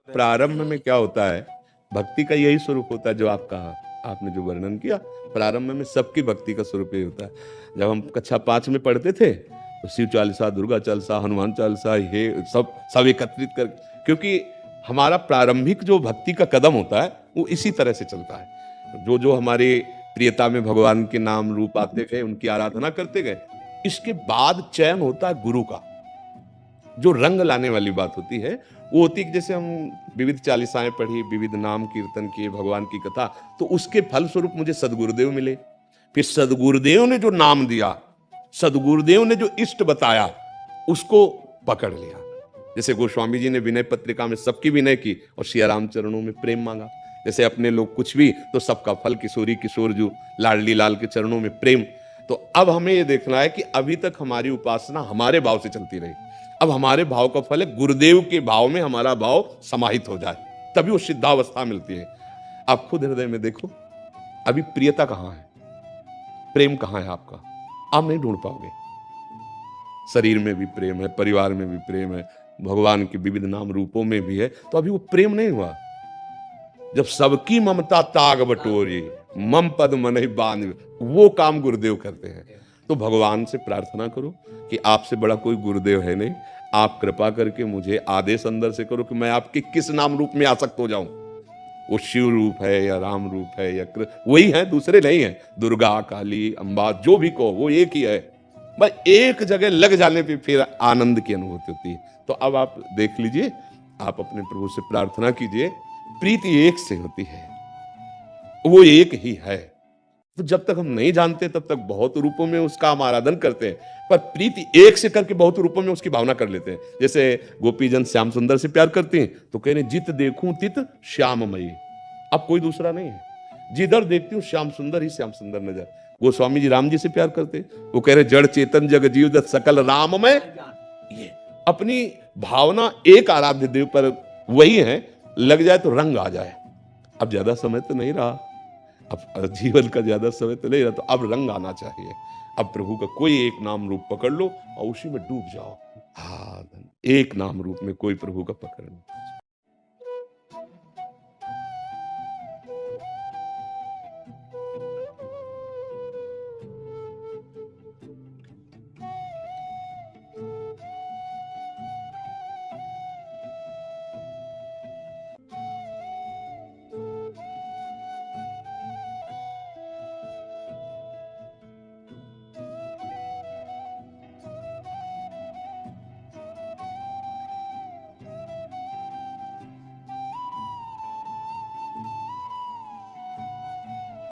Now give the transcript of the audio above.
प्रारंभ में क्या होता है, भक्ति का यही स्वरूप होता है जो आप कहा, आपने जो वर्णन किया। प्रारंभ में सबकी भक्ति का स्वरूप यही होता है। जब हम कक्षा 5 में पढ़ते थे तो शिव चालीसा, दुर्गा चालीसा, हनुमान चालीसा, ये सब सब एकत्रित कर, क्योंकि हमारा प्रारंभिक जो भक्ति का कदम होता है वो इसी तरह से चलता है। जो जो हमारे प्रियता में भगवान के नाम रूप आते गए, उनकी आराधना करते गए, इसके बाद चयन होता है गुरु का। जो रंग लाने वाली बात होती है वो होती है कि जैसे हम विविध चालीसाएं पढ़ी, विविध नाम कीर्तन किए, भगवान की कथा, तो उसके फल स्वरूप मुझे सदगुरुदेव मिले। फिर सदगुरुदेव ने जो नाम दिया, सदगुरुदेव ने जो इष्ट बताया, उसको पकड़ लिया। जैसे गोस्वामी जी ने विनय पत्रिका में सबकी विनय की और सियाराम चरणों में प्रेम मांगा। जैसे अपने लोग कुछ भी तो सबका फल किशोरी किशोर जो लाडली लाल के चरणों में प्रेम। तो अब हमें ये देखना है कि अभी तक हमारी उपासना हमारे भाव से चलती रही, अब हमारे भाव का फल है गुरुदेव के भाव में हमारा भाव समाहित हो जाए, तभी वो सिद्धावस्था मिलती है। आप खुद हृदय में देखो, अभी प्रियता कहां है, प्रेम कहां है आपका, आप नहीं ढूंढ पाओगे। शरीर में भी प्रेम है, परिवार में भी प्रेम है, भगवान के विविध नाम रूपों में भी है, तो अभी वो प्रेम नहीं हुआ। जब सबकी ममता ताग बटोरी, मम पद मन ही बांध, वो काम गुरुदेव करते हैं। तो भगवान से प्रार्थना करो कि आपसे बड़ा कोई गुरुदेव है नहीं, आप कृपा करके मुझे आदेश अंदर से करो कि मैं आपके किस नाम रूप में आसक्त हो जाऊं। वो शिव रूप है या राम रूप है या वही है, दूसरे नहीं है। दुर्गा, काली, अंबा, जो भी कहो वो एक ही है। बस एक जगह लग जाने पे फिर आनंद की अनुभूति होती है। तो अब आप देख लीजिए, आप अपने प्रभु से प्रार्थना कीजिए, प्रीति एक से होती है, वो एक ही है। तो जब तक हम नहीं जानते तब तक बहुत रूपों में उसका हम आराधन करते हैं, पर प्रीति एक से करके बहुत रूपों में उसकी भावना कर लेते हैं। जैसे गोपीजन श्याम सुंदर से प्यार करते हैं तो कह रहे जित देखूं तित श्याममयी, अब कोई दूसरा नहीं है, जिधर देखती हूँ श्याम सुंदर ही श्याम सुंदर नजर। गोस्वामी जी राम जी से प्यार करते, वो कह रहे जड़ चेतन जग जीव दत्त सकल राम में। ये अपनी भावना एक आराध्य देव पर वही है, लग जाए तो रंग आ जाए। अब ज्यादा समय तो नहीं रहा, अब जीवन का ज्यादा समय तो नहीं रहा, तो अब रंग आना चाहिए। अब प्रभु का कोई एक नाम रूप पकड़ लो और उसी में डूब जाओ। हाँ, एक नाम रूप में कोई प्रभु का पकड़ लो।